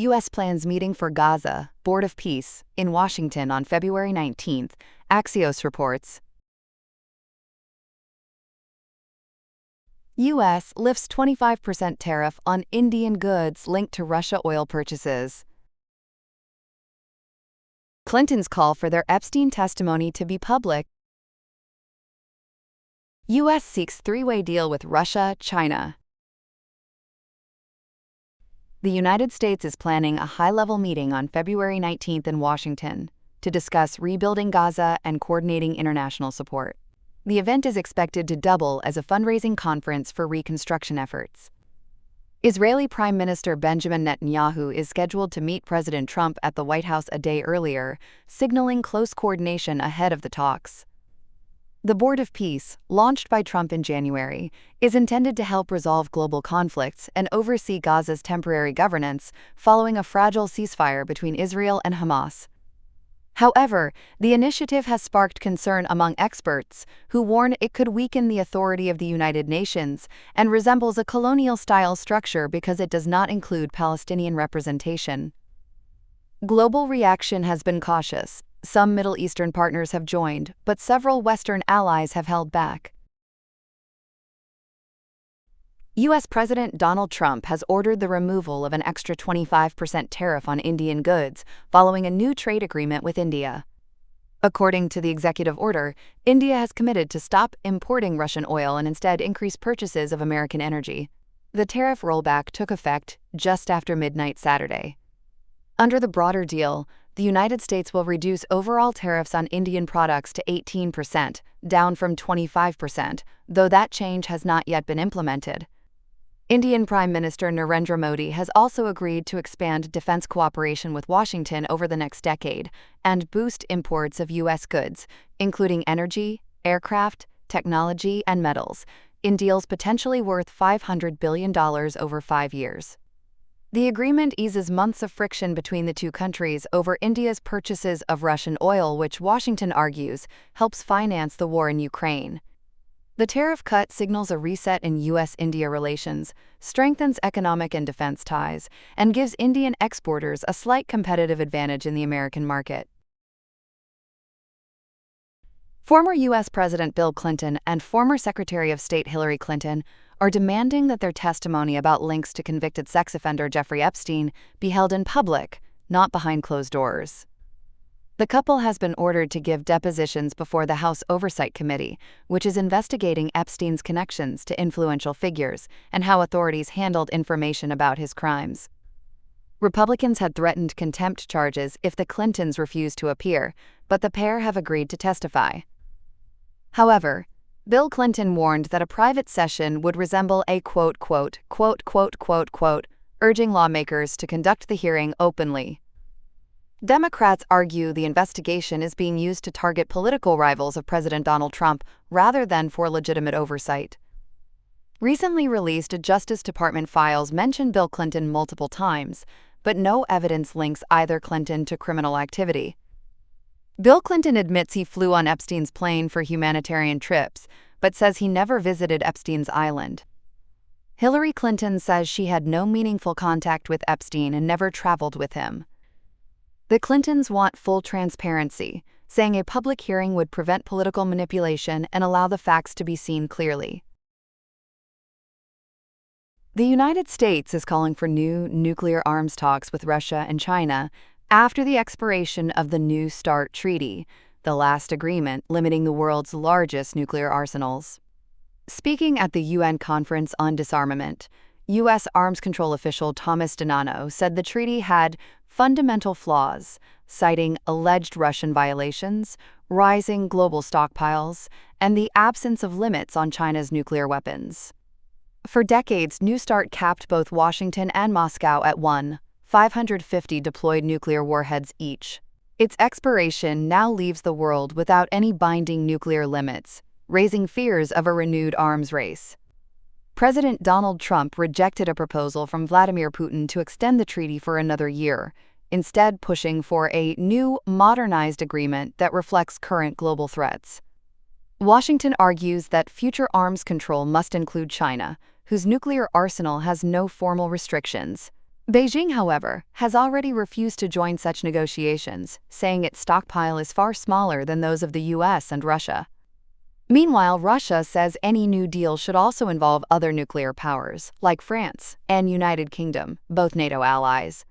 U.S. plans meeting for Gaza, Board of Peace, in Washington on February 19, Axios reports. U.S. lifts 25% tariff on Indian goods linked to Russia oil purchases. Clinton's call for their Epstein testimony to be public. U.S. seeks three-way deal with Russia, China. The United States is planning a high-level meeting on February 19 in Washington to discuss rebuilding Gaza and coordinating international support. The event is expected to double as a fundraising conference for reconstruction efforts. Israeli Prime Minister Benjamin Netanyahu is scheduled to meet President Trump at the White House a day earlier, signaling close coordination ahead of the talks. The Board of Peace, launched by Trump in January, is intended to help resolve global conflicts and oversee Gaza's temporary governance following a fragile ceasefire between Israel and Hamas. However, the initiative has sparked concern among experts, who warn it could weaken the authority of the United Nations and resembles a colonial-style structure because it does not include Palestinian representation. Global reaction has been cautious. Some Middle Eastern partners have joined, but several Western allies have held back. U.S. President Donald Trump has ordered the removal of an extra 25% tariff on Indian goods following a new trade agreement with India. According to the executive order, India has committed to stop importing Russian oil and instead increase purchases of American energy. The tariff rollback took effect just after midnight Saturday. Under the broader deal, the United States will reduce overall tariffs on Indian products to 18%, down from 25%, though that change has not yet been implemented. Indian Prime Minister Narendra Modi has also agreed to expand defense cooperation with Washington over the next decade and boost imports of U.S. goods, including energy, aircraft, technology, and metals, in deals potentially worth $500 billion over 5 years. The agreement eases months of friction between the two countries over India's purchases of Russian oil, which Washington argues helps finance the war in Ukraine. The tariff cut signals a reset in U.S.-India relations, strengthens economic and defense ties, and gives Indian exporters a slight competitive advantage in the American market. Former U.S. President Bill Clinton and former Secretary of State Hillary Clinton are demanding that their testimony about links to convicted sex offender Jeffrey Epstein be held in public, not behind closed doors. The couple has been ordered to give depositions before the House Oversight Committee, which is investigating Epstein's connections to influential figures and how authorities handled information about his crimes. Republicans had threatened contempt charges if the Clintons refused to appear, but the pair have agreed to testify. However, Bill Clinton warned that a private session would resemble a quote, urging lawmakers to conduct the hearing openly. Democrats argue the investigation is being used to target political rivals of President Donald Trump rather than for legitimate oversight. Recently released Justice Department files mention Bill Clinton multiple times, but no evidence links either Clinton to criminal activity. Bill Clinton admits he flew on Epstein's plane for humanitarian trips, but says he never visited Epstein's island. Hillary Clinton says she had no meaningful contact with Epstein and never traveled with him. The Clintons want full transparency, saying a public hearing would prevent political manipulation and allow the facts to be seen clearly. The United States is calling for new nuclear arms talks with Russia and China after the expiration of the New START Treaty, the last agreement limiting the world's largest nuclear arsenals. Speaking at the UN Conference on Disarmament, U.S. arms control official Thomas Donano said the treaty had fundamental flaws, citing alleged Russian violations, rising global stockpiles, and the absence of limits on China's nuclear weapons. For decades, New START capped both Washington and Moscow at 550 deployed nuclear warheads each. Its expiration now leaves the world without any binding nuclear limits, raising fears of a renewed arms race. President Donald Trump rejected a proposal from Vladimir Putin to extend the treaty for another year, instead pushing for a new, modernized agreement that reflects current global threats. Washington argues that future arms control must include China, whose nuclear arsenal has no formal restrictions. Beijing, however, has already refused to join such negotiations, saying its stockpile is far smaller than those of the US and Russia. Meanwhile, Russia says any new deal should also involve other nuclear powers, like France and United Kingdom, both NATO allies.